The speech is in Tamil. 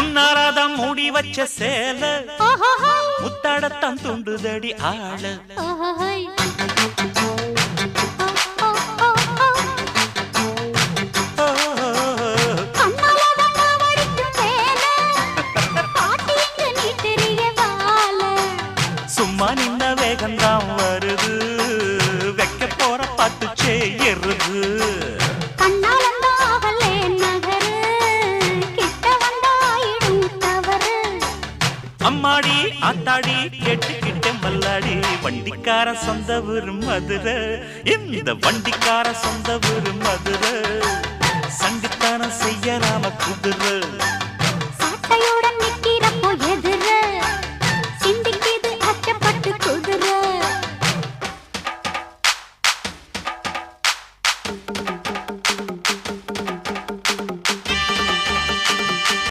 முன்னாராதான் மூடி வச்ச சேல முத்தாடத்தான் துண்டுதடி ஆள சும்மா நின்ன வேகந்தான் வருது வைக்க போற பாட்டு செய்யறது அம்மாடி ஆத்தாடி கேட்டுக்கிட்டே மல்லாடி வண்டிக்கார சொந்த ஊரு மதுரை இந்த வண்டிக்கார சொந்த ஊரு மதுரை சண்டித்தானம் செய்யலாம குதிரை